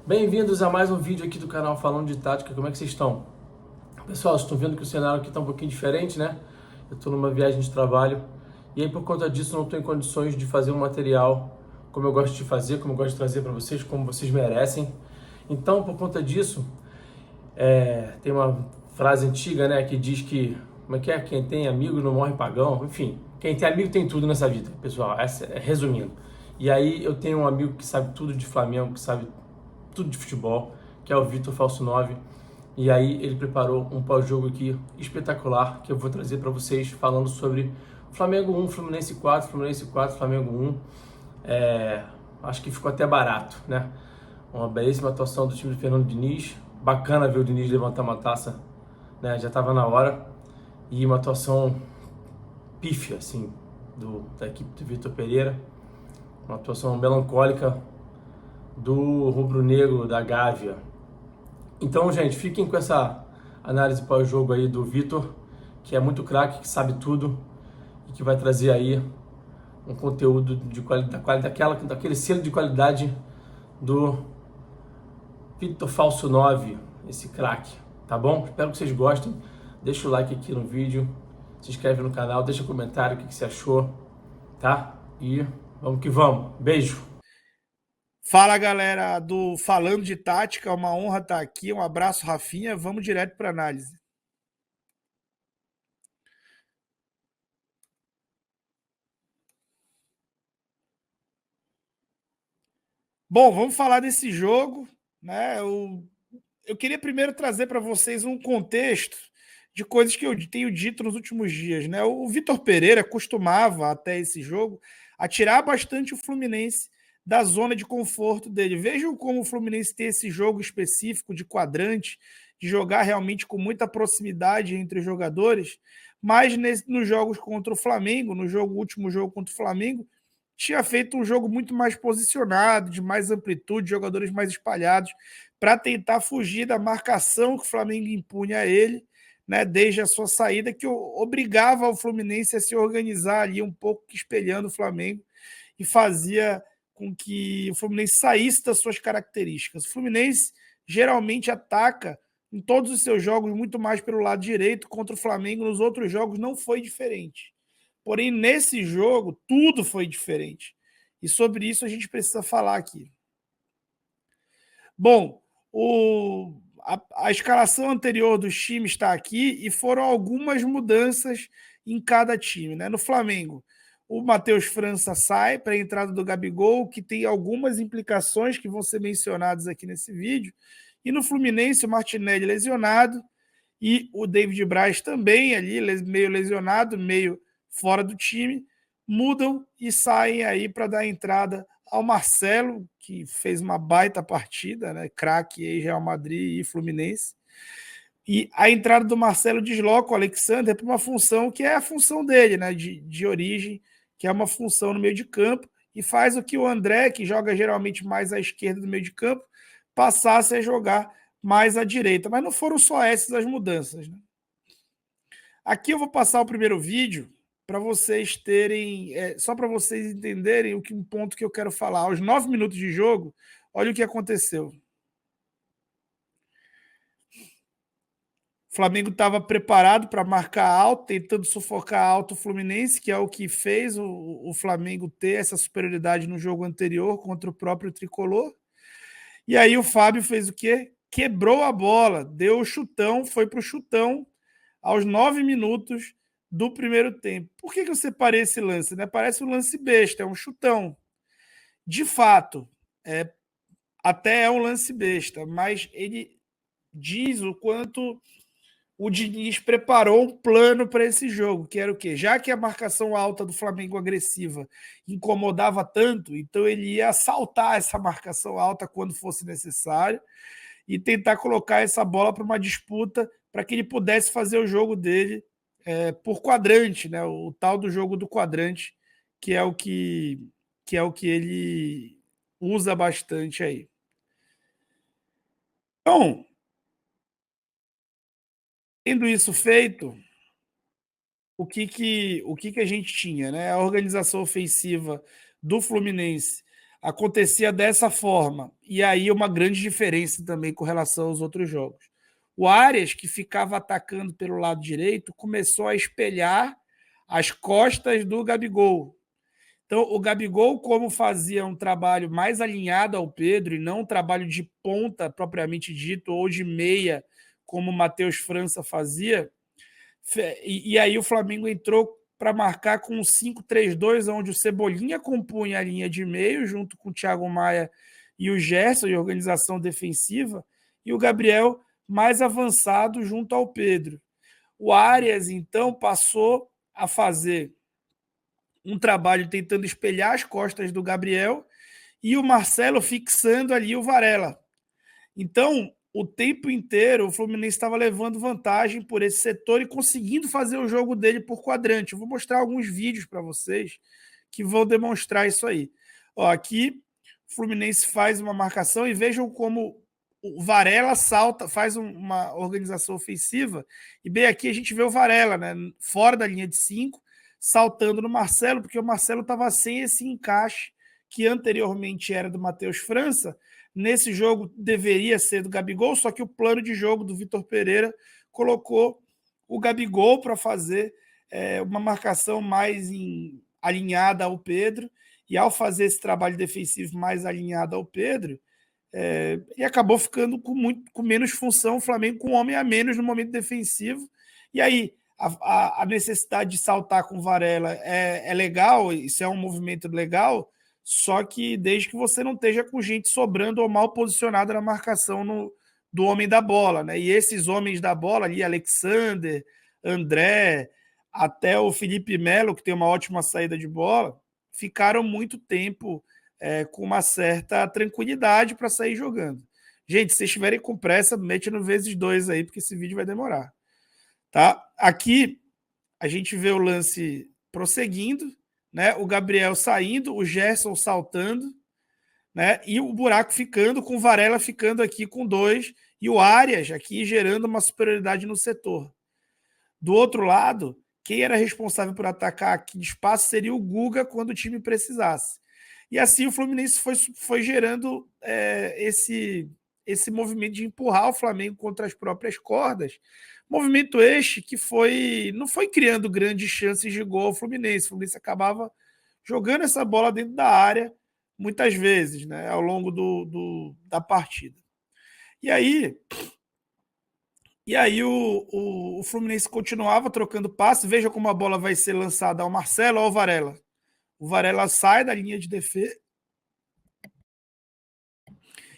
Bem-vindos a mais um vídeo aqui do canal Falando de Tática. Como é que vocês estão? Pessoal, vocês estão vendo que o cenário aqui está um pouquinho diferente, né? Eu estou numa viagem de trabalho e aí por conta disso não estou em condições de fazer um material como eu gosto de fazer, como eu gosto de trazer para vocês, como vocês merecem. Então, por conta disso, tem uma frase antiga, né, que diz que, como é que é? Quem tem amigos não morre pagão. Enfim, quem tem amigo tem tudo nessa vida, pessoal. Resumindo. E aí eu tenho um amigo que sabe tudo de Flamengo, que sabe tudo de futebol, que é o Vitor Falso 9. E aí ele preparou um pós-jogo aqui espetacular que eu vou trazer para vocês falando sobre Flamengo 1, Fluminense 4, Fluminense 4, Flamengo 1. Acho que ficou até barato, né? Uma belíssima atuação do time do Fernando Diniz. Bacana ver o Diniz levantar uma taça, né? Já estava na hora. E uma atuação pífia, assim, da equipe do Vitor Pereira. Uma atuação melancólica do rubro-negro da Gávea. Então, gente, fiquem com essa análise pós-jogo aí do Vitor, que é muito craque, que sabe tudo e que vai trazer aí um conteúdo de qualidade, daquele selo de qualidade do Vitor Falso 9, esse craque, tá bom? Espero que vocês gostem. Deixa o like aqui no vídeo, se inscreve no canal, deixa um comentário o que você achou, tá? E vamos que vamos. Beijo! Fala, galera do Falando de Tática, uma honra estar aqui. Um abraço, Rafinha. Vamos direto para análise. Bom, vamos falar desse jogo, né? Eu queria primeiro trazer para vocês um contexto de coisas que eu tenho dito nos últimos dias, né? O Vitor Pereira costumava, até esse jogo, atirar bastante o Fluminense da zona de conforto dele. Vejam como o Fluminense tem esse jogo específico de quadrante, de jogar realmente com muita proximidade entre os jogadores, mas nos jogos contra o Flamengo, último jogo contra o Flamengo, tinha feito um jogo muito mais posicionado, de mais amplitude, jogadores mais espalhados, para tentar fugir da marcação que o Flamengo impunha a ele, né, desde a sua saída, que obrigava o Fluminense a se organizar ali um pouco, espelhando o Flamengo, e fazia com que o Fluminense saísse das suas características. O Fluminense geralmente ataca em todos os seus jogos muito mais pelo lado direito, contra o Flamengo nos outros jogos não foi diferente. Porém, nesse jogo, tudo foi diferente. E sobre isso a gente precisa falar aqui. Bom, a escalação anterior dos times está aqui e foram algumas mudanças em cada time. Né? No Flamengo, o Matheus França sai para a entrada do Gabigol, que tem algumas implicações que vão ser mencionadas aqui nesse vídeo. E no Fluminense, o Martinelli lesionado e o David Braz também ali, meio lesionado, meio fora do time, mudam e saem aí para dar entrada ao Marcelo, que fez uma baita partida, né? Craque aí, Real Madrid e Fluminense. E a entrada do Marcelo desloca o Alexander para uma função que é a função dele, né? De origem, que é uma função no meio de campo, e faz o que o André, que joga geralmente mais à esquerda do meio de campo, passasse a jogar mais à direita. Mas não foram só essas as mudanças. Né? Aqui eu vou passar o primeiro vídeo para vocês terem, só para vocês entenderem um ponto que eu quero falar. Aos 9 minutos de jogo, olha o que aconteceu. O Flamengo estava preparado para marcar alto, tentando sufocar alto o Fluminense, que é o que fez o Flamengo ter essa superioridade no jogo anterior contra o próprio Tricolor. E aí o Fábio fez o quê? Quebrou a bola, deu o chutão, foi para o chutão aos 9 minutos do primeiro tempo. Por que eu separei esse lance? Né? Parece um lance besta, é um chutão. De fato, até é um lance besta, mas ele diz o quanto o Diniz preparou um plano para esse jogo, que era o quê? Já que a marcação alta do Flamengo agressiva incomodava tanto, então ele ia assaltar essa marcação alta quando fosse necessário e tentar colocar essa bola para uma disputa para que ele pudesse fazer o jogo dele por quadrante, né? O tal do jogo do quadrante, que é o que ele usa bastante aí. Então, tendo isso feito, o que a gente tinha, né? A organização ofensiva do Fluminense acontecia dessa forma. E aí uma grande diferença também com relação aos outros jogos. O Arias, que ficava atacando pelo lado direito, começou a espelhar as costas do Gabigol. Então, o Gabigol, como fazia um trabalho mais alinhado ao Pedro e não um trabalho de ponta propriamente dito ou de meia, como o Matheus França fazia, e aí o Flamengo entrou para marcar com um 5-3-2, onde o Cebolinha compunha a linha de meio, junto com o Thiago Maia e o Gerson, em organização defensiva, e o Gabriel mais avançado junto ao Pedro. O Arias, então, passou a fazer um trabalho tentando espelhar as costas do Gabriel e o Marcelo fixando ali o Varela. Então, o tempo inteiro, o Fluminense estava levando vantagem por esse setor e conseguindo fazer o jogo dele por quadrante. Eu vou mostrar alguns vídeos para vocês que vão demonstrar isso aí. Ó, aqui, o Fluminense faz uma marcação e vejam como o Varela salta, faz uma organização ofensiva, e bem aqui a gente vê o Varela, né, fora da linha de 5, saltando no Marcelo, porque o Marcelo estava sem esse encaixe que anteriormente era do Matheus França. Nesse jogo deveria ser do Gabigol, só que o plano de jogo do Vitor Pereira colocou o Gabigol para fazer uma marcação mais alinhada ao Pedro, e ao fazer esse trabalho defensivo mais alinhado ao Pedro, e acabou ficando com menos função, o Flamengo com um homem a menos no momento defensivo. E aí a necessidade de saltar com o Varela é legal, isso é um movimento legal, só que desde que você não esteja com gente sobrando ou mal posicionada na marcação do homem da bola, né? E esses homens da bola ali, Alexander, André, até o Felipe Melo, que tem uma ótima saída de bola, ficaram muito tempo com uma certa tranquilidade para sair jogando. Gente, se vocês estiverem com pressa, mete no vezes 2 aí, porque esse vídeo vai demorar. Tá? Aqui a gente vê o lance prosseguindo, né? O Gabriel saindo, o Gerson saltando, né? E o buraco ficando, com o Varela ficando aqui com 2, e o Arias aqui gerando uma superioridade no setor. Do outro lado, quem era responsável por atacar aqui de espaço seria o Guga quando o time precisasse. E assim o Fluminense foi gerando esse movimento de empurrar o Flamengo contra as próprias cordas. Movimento este que não foi criando grandes chances de gol ao Fluminense. O Fluminense acabava jogando essa bola dentro da área muitas vezes, né, ao longo da partida. E aí o Fluminense continuava trocando passe. Veja como a bola vai ser lançada ao Marcelo ou ao Varela. O Varela sai da linha de defesa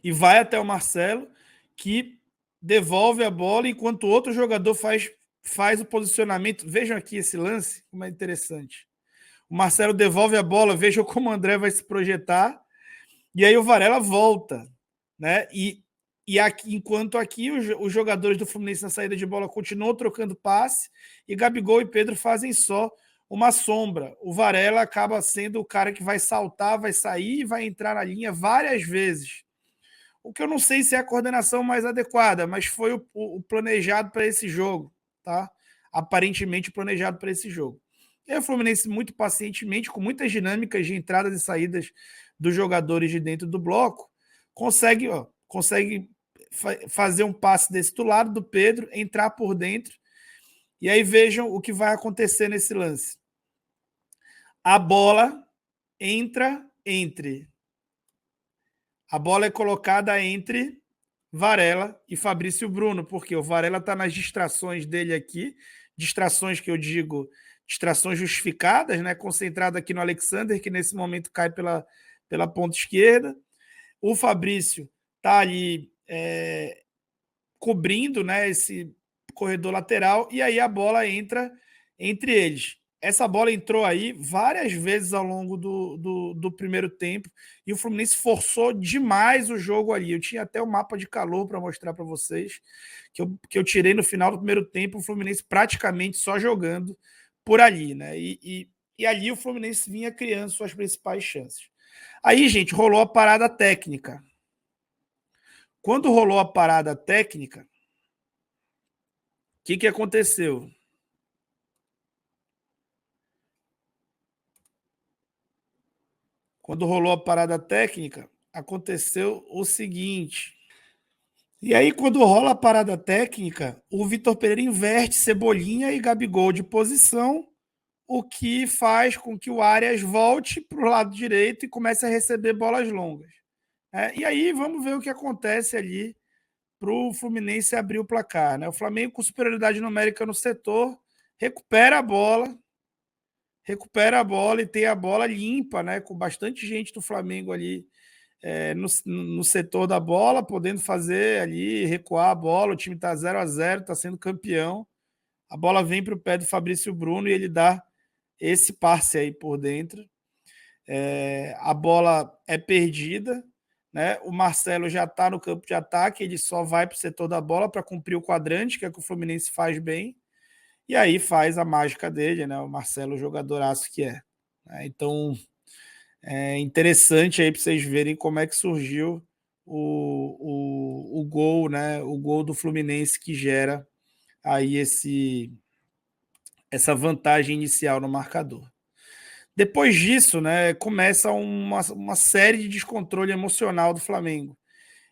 e vai até o Marcelo, que devolve a bola enquanto outro jogador faz o posicionamento. Vejam aqui esse lance, como é interessante. O Marcelo devolve a bola, vejam como o André vai se projetar, e aí o Varela volta, né? E aqui, enquanto aqui os jogadores do Fluminense na saída de bola continuam trocando passe, e Gabigol e Pedro fazem só uma sombra. O Varela acaba sendo o cara que vai saltar, vai sair e vai entrar na linha várias vezes. O que eu não sei se é a coordenação mais adequada, mas foi o planejado para esse jogo, tá? Aparentemente planejado para esse jogo. E o Fluminense, muito pacientemente, com muitas dinâmicas de entradas e saídas dos jogadores de dentro do bloco, consegue fazer um passe desse do lado do Pedro, entrar por dentro. E aí vejam o que vai acontecer nesse lance. A bola entra entre. A bola é colocada entre Varela e Fabrício Bruno, porque o Varela está nas distrações dele aqui, distrações que eu digo, distrações justificadas, né? Concentrado aqui no Alexander, que nesse momento cai pela ponta esquerda. O Fabrício está ali cobrindo, né, esse corredor lateral, e aí a bola entra entre eles. Essa bola entrou aí várias vezes ao longo do primeiro tempo, e o Fluminense forçou demais o jogo ali. Eu tinha até o mapa de calor para mostrar para vocês, que eu tirei no final do primeiro tempo, o Fluminense praticamente só jogando por ali, né? E ali o Fluminense vinha criando suas principais chances. Aí, gente, rolou a parada técnica. Quando rolou a parada técnica, o que aconteceu? quando rolou a parada técnica, aconteceu o seguinte. E aí, quando rola a parada técnica, o Vitor Pereira inverte Cebolinha e Gabigol de posição, o que faz com que o Arias volte para o lado direito e comece a receber bolas longas. E aí, vamos ver o que acontece ali para o Fluminense abrir o placar. Né? O Flamengo, com superioridade numérica no setor, recupera a bola e tem a bola limpa, né? Com bastante gente do Flamengo ali no setor da bola, podendo fazer ali, recuar a bola. O time está 0-0, está sendo campeão. A bola vem para o pé do Fabrício Bruno e ele dá esse passe aí por dentro. A bola é perdida, né? O Marcelo já está no campo de ataque, ele só vai para o setor da bola para cumprir o quadrante, que é o que o Fluminense faz bem, e aí faz a mágica dele, né? O Marcelo, o jogadoraço que é. Então, é interessante aí para vocês verem como é que surgiu o gol, né? O gol do Fluminense que gera aí essa vantagem inicial no marcador. Depois disso, né, começa uma série de descontrole emocional do Flamengo.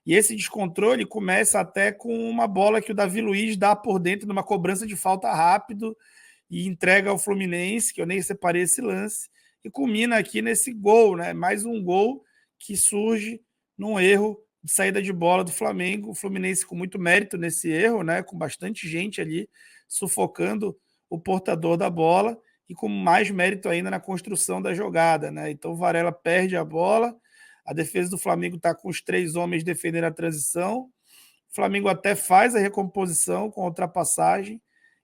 E esse descontrole começa até com uma bola que o Davi Luiz dá por dentro numa cobrança de falta rápido e entrega ao Fluminense, que eu nem separei esse lance, e culmina aqui nesse gol, né? Mais um gol que surge num erro de saída de bola do Flamengo. O Fluminense com muito mérito nesse erro, né? Com bastante gente ali sufocando o portador da bola e com mais mérito ainda na construção da jogada, né? Então o Varela perde a bola, a defesa do Flamengo está com os 3 homens defendendo a transição. O Flamengo até faz a recomposição com a ultrapassagem,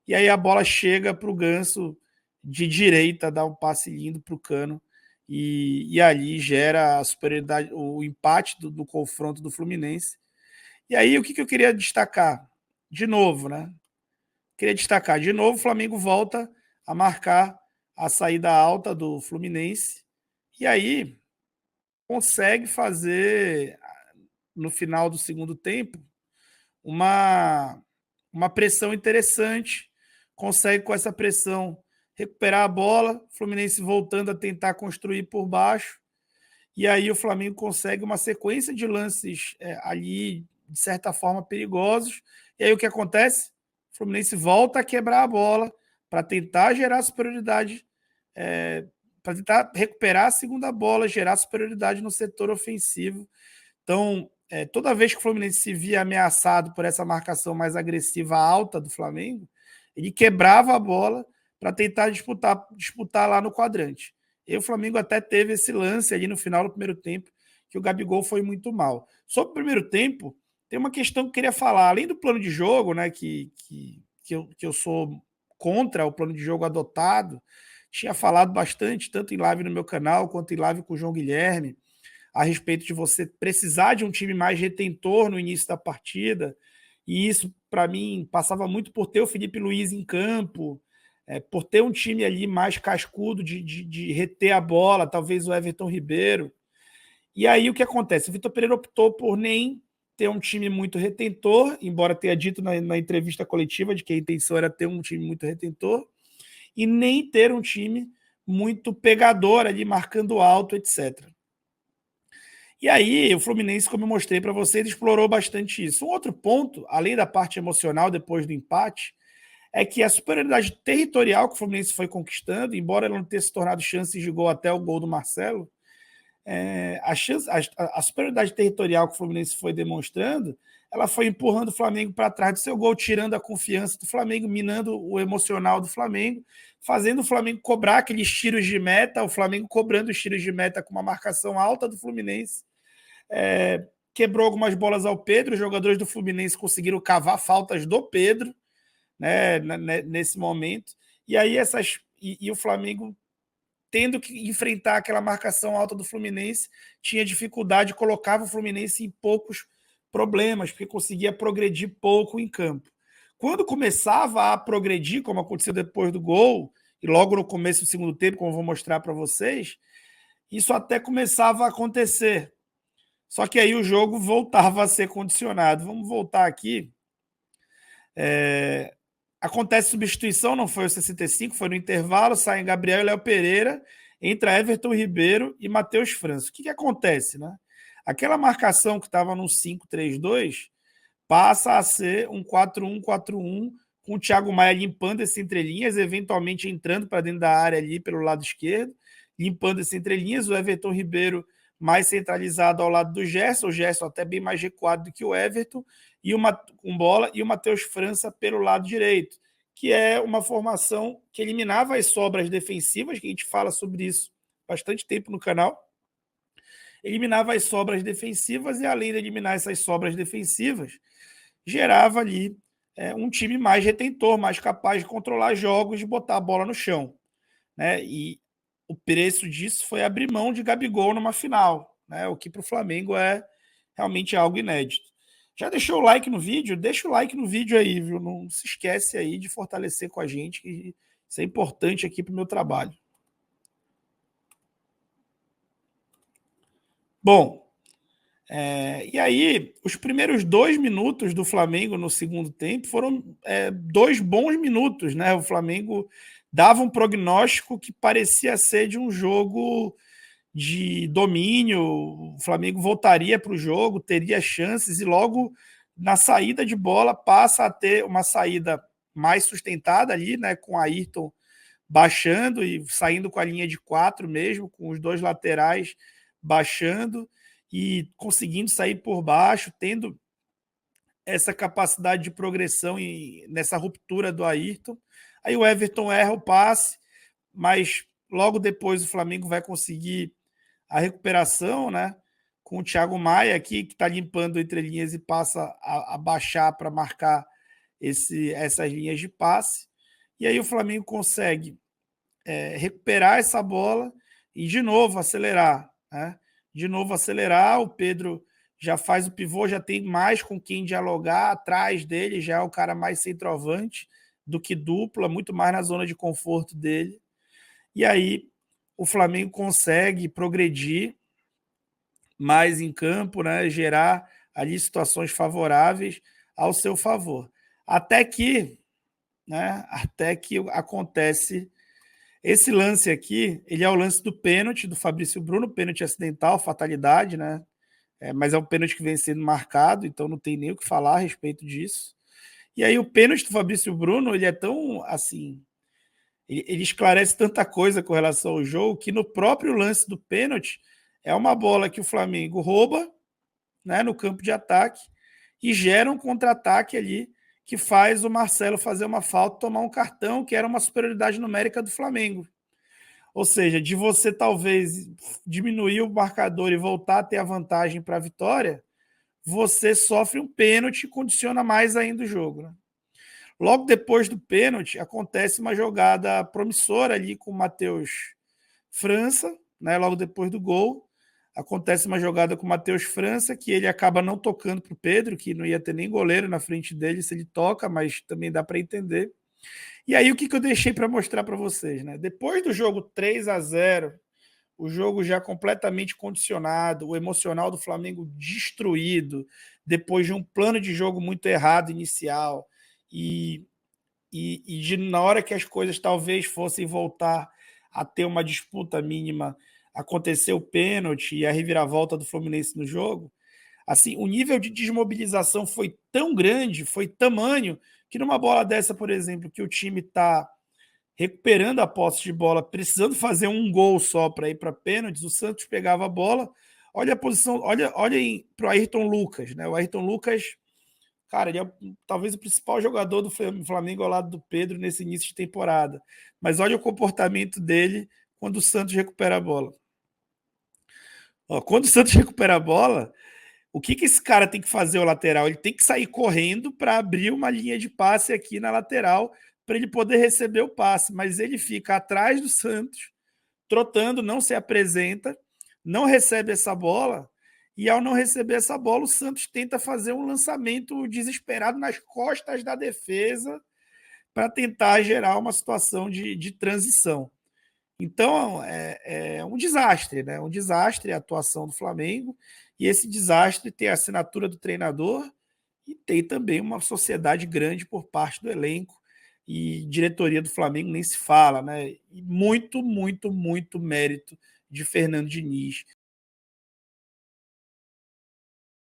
e aí a bola chega para o Ganso de direita, dá um passe lindo para o Cano, e ali gera a superioridade, o empate do confronto do Fluminense. E aí o que eu queria destacar? De novo, né? Queria destacar, de novo, o Flamengo volta a marcar a saída alta do Fluminense, e aí consegue fazer, no final do segundo tempo, uma pressão interessante, consegue com essa pressão recuperar a bola, Fluminense voltando a tentar construir por baixo, e aí o Flamengo consegue uma sequência de lances ali, de certa forma, perigosos, e aí o que acontece? O Fluminense volta a quebrar a bola para tentar gerar superioridade, para tentar recuperar a segunda bola, gerar superioridade no setor ofensivo. Então, toda vez que o Fluminense se via ameaçado por essa marcação mais agressiva alta do Flamengo, ele quebrava a bola para tentar disputar lá no quadrante. E o Flamengo até teve esse lance ali no final do primeiro tempo, que o Gabigol foi muito mal. Sobre o primeiro tempo, tem uma questão que eu queria falar. Além do plano de jogo, né, que eu sou contra o plano de jogo adotado, tinha falado bastante, tanto em live no meu canal, quanto em live com o João Guilherme, a respeito de você precisar de um time mais retentor no início da partida, e isso, para mim, passava muito por ter o Felipe Luiz em campo, por ter um time ali mais cascudo de reter a bola, talvez o Everton Ribeiro. E aí o que acontece? O Vitor Pereira optou por nem ter um time muito retentor, embora tenha dito na entrevista coletiva de que a intenção era ter um time muito retentor, e nem ter um time muito pegador ali, marcando alto, etc. E aí, o Fluminense, como eu mostrei para vocês, explorou bastante isso. Um outro ponto, além da parte emocional depois do empate, é que a superioridade territorial que o Fluminense foi conquistando, embora ela não tenha se tornado chances de gol até o gol do Marcelo, a superioridade territorial que o Fluminense foi demonstrando, ela foi empurrando o Flamengo para trás do seu gol, tirando a confiança do Flamengo, minando o emocional do Flamengo, fazendo o Flamengo cobrar aqueles tiros de meta, o Flamengo cobrando os tiros de meta com uma marcação alta do Fluminense. Quebrou algumas bolas ao Pedro, os jogadores do Fluminense conseguiram cavar faltas do Pedro, né, nesse momento, e aí o Flamengo, tendo que enfrentar aquela marcação alta do Fluminense, tinha dificuldade, colocava o Fluminense em poucos problemas, porque conseguia progredir pouco em campo. Quando começava a progredir, como aconteceu depois do gol, e logo no começo do segundo tempo, como eu vou mostrar para vocês, isso até começava a acontecer. Só que aí o jogo voltava a ser condicionado. Vamos voltar aqui. Acontece substituição, não foi o 65, foi no intervalo, saem Gabriel e Léo Pereira, entra Everton Ribeiro e Matheus França. O que acontece, né? Aquela marcação que estava no 5-3-2 passa a ser um 4-1-4-1, com o Thiago Maia limpando esse entrelinhas, eventualmente entrando para dentro da área ali pelo lado esquerdo, limpando esse entrelinhas, o Everton Ribeiro mais centralizado ao lado do Gerson, o Gerson até bem mais recuado do que o Everton, e com bola, e o Matheus França pelo lado direito, que é uma formação que eliminava as sobras defensivas, que a gente fala sobre isso bastante tempo no canal, eliminava as sobras defensivas e, além de eliminar essas sobras defensivas, gerava ali um time mais retentor, mais capaz de controlar jogos, de botar a bola no chão, né? E o preço disso foi abrir mão de Gabigol numa final, né? O que para o Flamengo é realmente algo inédito. Já deixou o like no vídeo? Deixa o like no vídeo aí, viu? Não se esquece aí de fortalecer com a gente, que isso é importante aqui para o meu trabalho. Bom, e aí, os primeiros 2 minutos do Flamengo no segundo tempo foram 2 bons minutos, né? O Flamengo dava um prognóstico que parecia ser de um jogo de domínio, o Flamengo voltaria para o jogo, teria chances, e logo na saída de bola passa a ter uma saída mais sustentada ali, né? Com a Ayrton baixando e saindo com a linha de 4 mesmo, com os dois laterais baixando e conseguindo sair por baixo, tendo essa capacidade de progressão nessa ruptura do Ayrton. Aí o Everton erra o passe, mas logo depois o Flamengo vai conseguir a recuperação, né? Com o Thiago Maia aqui, que está limpando entre linhas e passa a baixar para marcar essas linhas de passe. E aí o Flamengo consegue recuperar essa bola e de novo acelerar, né? De novo acelerar, o Pedro já faz o pivô, já tem mais com quem dialogar, atrás dele já é o cara mais centroavante do que dupla, muito mais na zona de conforto dele. E aí o Flamengo consegue progredir mais em campo, né? Gerar ali situações favoráveis ao seu favor. Até que acontece esse lance aqui, ele é o lance do pênalti do Fabrício Bruno, pênalti acidental, fatalidade, né? Mas é um pênalti que vem sendo marcado, então não tem nem o que falar a respeito disso. E aí o pênalti do Fabrício Bruno, ele é tão, assim, ele esclarece tanta coisa com relação ao jogo, que no próprio lance do pênalti é uma bola que o Flamengo rouba, né, no campo de ataque e gera um contra-ataque ali que faz o Marcelo fazer uma falta, tomar um cartão, que era uma superioridade numérica do Flamengo. Ou seja, de você talvez diminuir o marcador e voltar a ter a vantagem para a vitória, você sofre um pênalti e condiciona mais ainda o jogo, né? Logo depois do pênalti, acontece uma jogada promissora ali com o Matheus França, né? Logo depois do gol, acontece uma jogada com o Matheus França, que ele acaba não tocando para o Pedro, que não ia ter nem goleiro na frente dele se ele toca, mas também dá para entender. E aí o que eu deixei para mostrar para vocês, né? Depois do jogo 3-0, o jogo já completamente condicionado, o emocional do Flamengo destruído, depois de um plano de jogo muito errado inicial, na hora que as coisas talvez fossem voltar a ter uma disputa mínima, aconteceu o pênalti e a reviravolta do Fluminense no jogo, assim, o nível de desmobilização foi tão grande, foi tamanho, que numa bola dessa, por exemplo, que o time está recuperando a posse de bola, precisando fazer um gol só para ir para pênaltis, o Santos pegava a bola, olha a posição, olha para o Ayrton Lucas, né? O Ayrton Lucas, cara, ele é talvez o principal jogador do Flamengo ao lado do Pedro nesse início de temporada. Mas olha o comportamento dele quando o Santos recupera a bola. Ó, quando o Santos recupera a bola, o que esse cara tem que fazer, o lateral? Ele tem que sair correndo para abrir uma linha de passe aqui na lateral para ele poder receber o passe. Mas ele fica atrás do Santos, trotando, não se apresenta, não recebe essa bola. E ao não receber essa bola, o Santos tenta fazer um lançamento desesperado nas costas da defesa para tentar gerar uma situação de transição. Então, é um desastre, né? Um desastre a atuação do Flamengo, e esse desastre tem a assinatura do treinador e tem também uma sociedade grande por parte do elenco, e diretoria do Flamengo nem se fala, né? E muito, muito, muito mérito de Fernando Diniz